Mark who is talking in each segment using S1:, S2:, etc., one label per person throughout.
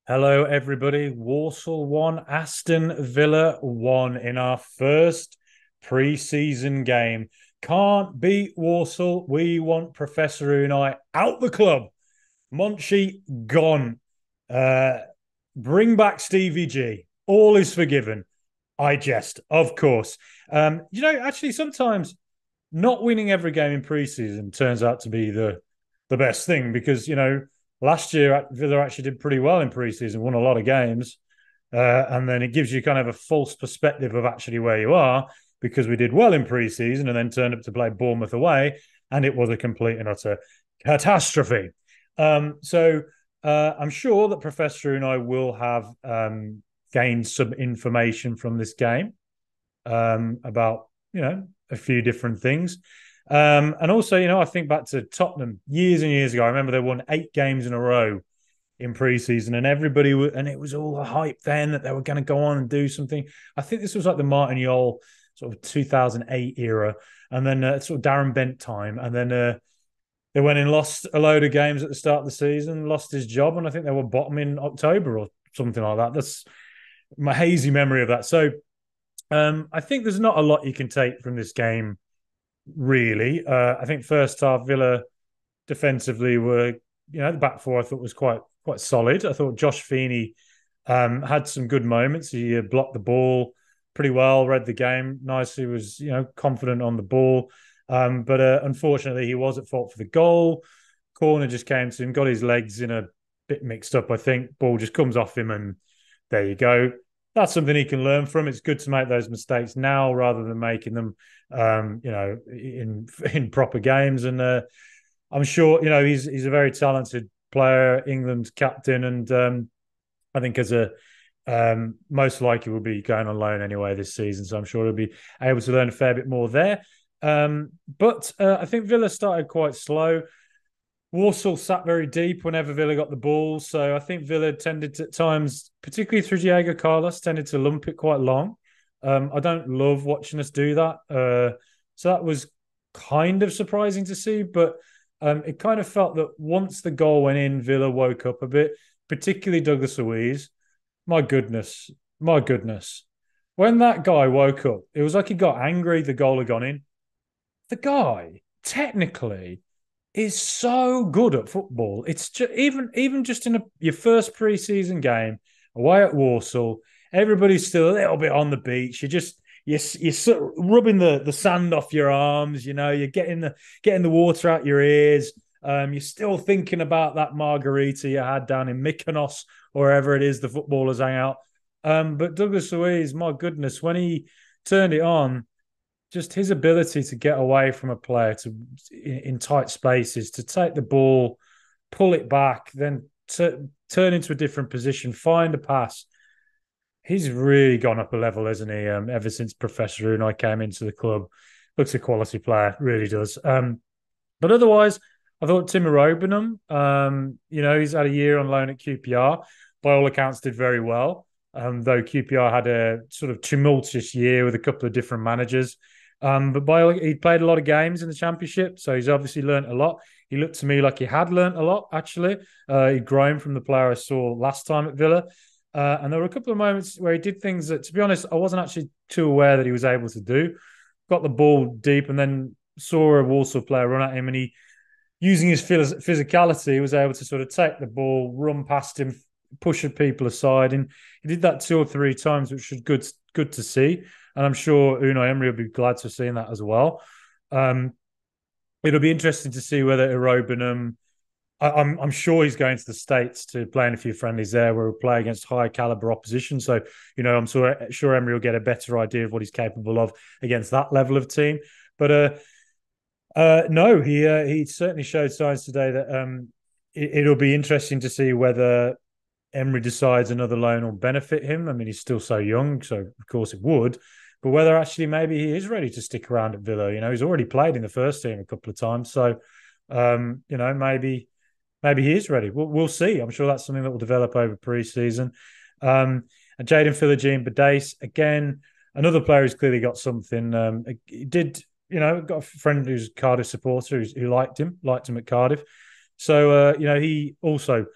S1: Hello, everybody. Walsall 1, Aston Villa 1 in our first pre-season game. Can't beat Walsall. We want Professor Unai out the club. Monchi gone. Uh, Bring back Stevie G. All is forgiven. I jest, of course. Actually, sometimes not winning every game in pre-season turns out to be the best thing because last year Villa actually did pretty well in pre-season, won a lot of games, and then it gives you kind of a false perspective of actually where you are because we did well in pre-season and then turned up to play Bournemouth away, and it was a complete and utter catastrophe. I'm sure that Professor and I will have gained some information from this game about a few different things. And also, I think back to Tottenham years and years ago. I remember they won 8 games in a row in preseason, and and it was all a hype then that they were going to go on and do something. I think this was like the Martin Yole sort of 2008 era, and then sort of Darren Bent time, and then they went and lost a load of games at the start of the season, lost his job, and I think they were bottom in October or something like that. That's my hazy memory of that. So I think there's not a lot you can take from this game, really. I think first half Villa defensively were, the back four I thought was quite solid. I thought Josh Feeney had some good moments. He blocked the ball pretty well, read the game nicely, was confident on the ball. But unfortunately, he was at fault for the goal. Corner just came to him, got his legs in a bit mixed up. I think ball just comes off him, and there you go. That's something he can learn from. It's good to make those mistakes now rather than making them, in proper games. And I'm sure he's a very talented player, England captain, and I think as a most likely will be going on loan anyway this season. So I'm sure he'll be able to learn a fair bit more there. But I think Villa started quite slow. Walsall sat very deep whenever Villa got the ball. So I think Villa tended to, at times, particularly through Diego Carlos, tended to lump it quite long. I don't love watching us do that. So that was kind of surprising to see, but it kind of felt that once the goal went in, Villa woke up a bit, particularly Douglas Luiz. My goodness, my goodness. When that guy woke up, it was like he got angry the goal had gone in. The guy, technically, is so good at football. It's just, even just in your first preseason game away at Walsall, everybody's still a little bit on the beach. You're sort of rubbing the sand off your arms. You're getting the water out your ears. You're still thinking about that margarita you had down in Mykonos or wherever it is the footballers hang out. But Douglas Luiz, my goodness, when he turned it on, just his ability to get away from a player in tight spaces, to take the ball, pull it back, then turn into a different position, find a pass. He's really gone up a level, hasn't he? Ever since Professor Unai came into the club, looks a quality player, really does. But otherwise, I thought Timo Robenham, he's had a year on loan at QPR. By all accounts, did very well. Though QPR had a sort of tumultuous year with a couple of different managers. He played a lot of games in the Championship, so he's obviously learnt a lot. He looked to me like he had learnt a lot, actually. He'd grown from the player I saw last time at Villa. And there were a couple of moments where he did things that, to be honest, I wasn't actually too aware that he was able to do. Got the ball deep and then saw a Walsall player run at him, and he, using his physicality, was able to sort of take the ball, run past him, push people aside. And he did that 2 or 3 times, which was good to see. And I'm sure Unai Emery will be glad to have seen that as well. It'll be interesting to see whether Irobenham, I'm sure he's going to the States to play in a few friendlies there where he'll play against higher caliber opposition. So, I'm sure Emery will get a better idea of what he's capable of against that level of team. But no, he certainly showed signs today that it'll be interesting to see whether Emery decides another loan will benefit him. I mean, he's still so young, so of course it would. But whether actually maybe he is ready to stick around at Villa, he's already played in the first team a couple of times, so maybe he is ready. We'll see. I'm sure that's something that will develop over pre-season. And Jaden Philogene Badace, again, another player who's clearly got something. He did, got a friend who's a Cardiff supporter who liked him at Cardiff. So he also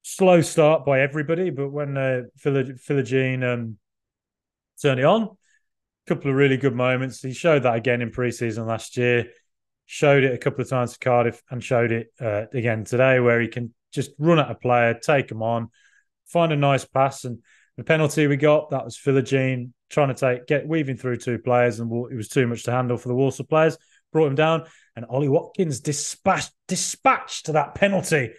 S1: slow start by everybody, but when Philogene turned it on, a couple of really good moments. He showed that again in pre-season last year, showed it a couple of times for Cardiff, and showed it again today, where he can just run at a player, take him on, find a nice pass. And the penalty we got, that was Philogene trying to get weaving through two players, and it was too much to handle for the Walsall players, brought him down, and Ollie Watkins dispatched that penalty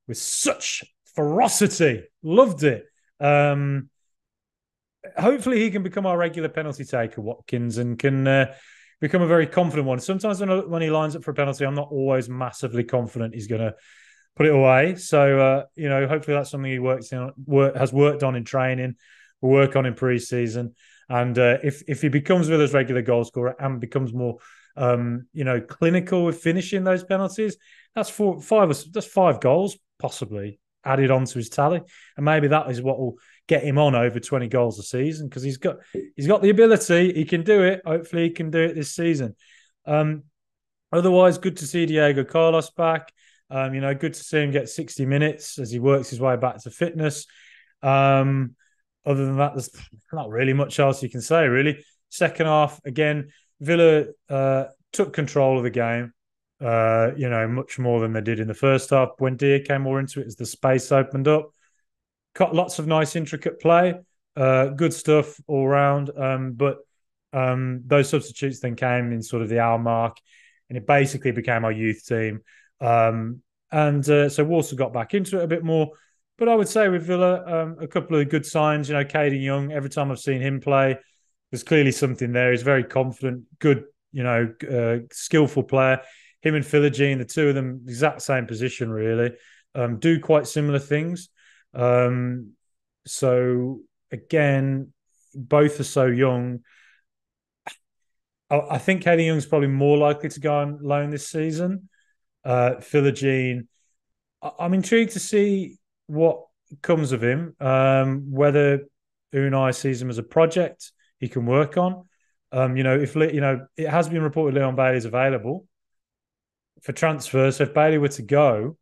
S1: with such ferocity. Loved it. Hopefully he can become our regular penalty taker, Watkins, and can become a very confident one. Sometimes when he lines up for a penalty, I'm not always massively confident he's going to put it away. So, hopefully that's something he has worked on in training, will work on in pre-season. And if he becomes Villa's regular goal scorer and becomes more, clinical with finishing those penalties, that's 5 goals possibly added onto his tally. And maybe that is what will get him on over 20 goals a season, because he's got the ability. He can do it. Hopefully he can do it this season. Otherwise, good to see Diego Carlos back. Good to see him get 60 minutes as he works his way back to fitness. Other than that, there's not really much else you can say, really. Second half, again, Villa took control of the game, much more than they did in the first half. Buendia came more into it as the space opened up. Got lots of nice, intricate play. Good stuff all round. But those substitutes then came in sort of the hour mark, and it basically became our youth team. So Walsall got back into it a bit more. But I would say with Villa, a couple of good signs. Caden Young, every time I've seen him play, there's clearly something there. He's very confident, good, skillful player. Him and Philogene, the two of them, exact same position, really, do quite similar things. So again, both are so young. I think Caden Young's probably more likely to go on loan this season. Philogene, I'm intrigued to see what comes of him, whether Unai sees him as a project he can work on. If it has been reported Leon Bailey's available for transfer, so if Bailey were to go,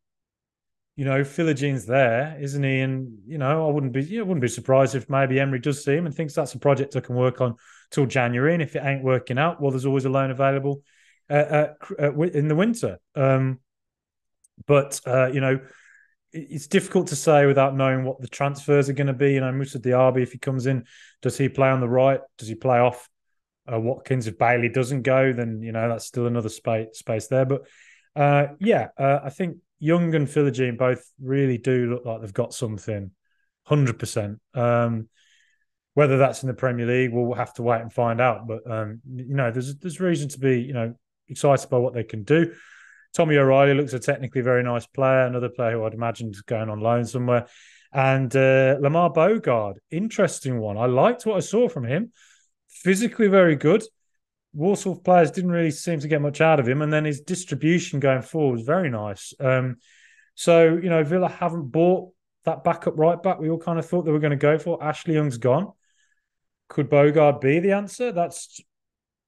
S1: Philogene's there, isn't he? And I wouldn't be surprised if maybe Emery does see him and thinks that's a project I can work on till January. And if it ain't working out, well, there's always a loan available in the winter. But it's difficult to say without knowing what the transfers are going to be. Moussa Diaby, if he comes in, does he play on the right? Does he play off Watkins? If Bailey doesn't go, then that's still another space there. But I think Young and Philogene both really do look like they've got something, 100%. Whether that's in the Premier League, we'll have to wait and find out. But there's reason to be excited by what they can do. Tommy O'Reilly looks a technically very nice player, another player who I'd imagine is going on loan somewhere. And Lamar Bogard, interesting one. I liked what I saw from him. Physically very good. Walsall players didn't really seem to get much out of him, and then his distribution going forward was very nice. Villa haven't bought that backup right back we all kind of thought they were going to go for. Ashley Young's gone. Could Bogard be the answer?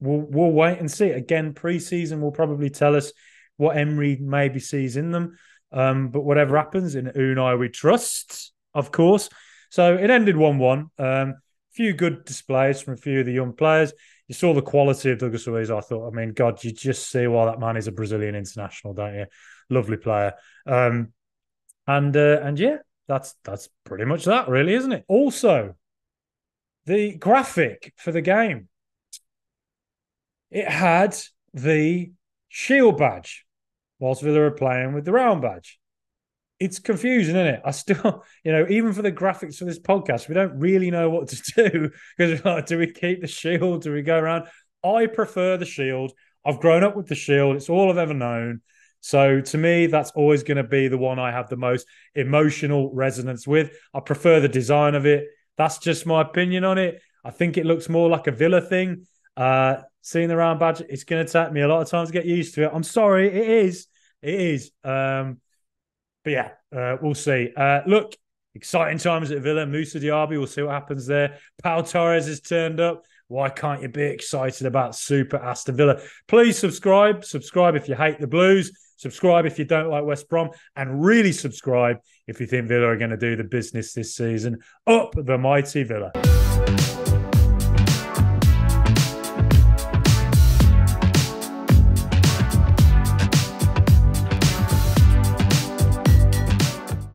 S1: We'll wait and see. Again, pre-season will probably tell us what Emery maybe sees in them. But whatever happens, in Unai we trust, of course. So it ended 1-1. Few good displays from a few of the young players. You saw the quality of Douglas Luiz. I thought, God, you just see why that man is a Brazilian international, don't you? Lovely player. And that's pretty much that, really, isn't it? Also, the graphic for the game, it had the Shield badge whilst Villa are playing with the round badge. It's confusing, isn't it? I still, even for the graphics for this podcast, we don't really know what to do, because we're like, do we keep the Shield? Do we go around? I prefer the Shield. I've grown up with the Shield. It's all I've ever known. So to me, that's always going to be the one I have the most emotional resonance with. I prefer the design of it. That's just my opinion on it. I think it looks more like a Villa thing. Seeing the round badge, it's going to take me a lot of time to get used to it. I'm sorry, it is. It is. But yeah, we'll see. Look, exciting times at Villa. Moussa Diaby, we'll see what happens there. Pau Torres has turned up. why can't you be excited about Super Aston Villa? Please subscribe. Subscribe if you hate the Blues. Subscribe if you don't like West Brom. And really subscribe if you think Villa are going to do the business this season. Up the mighty Villa.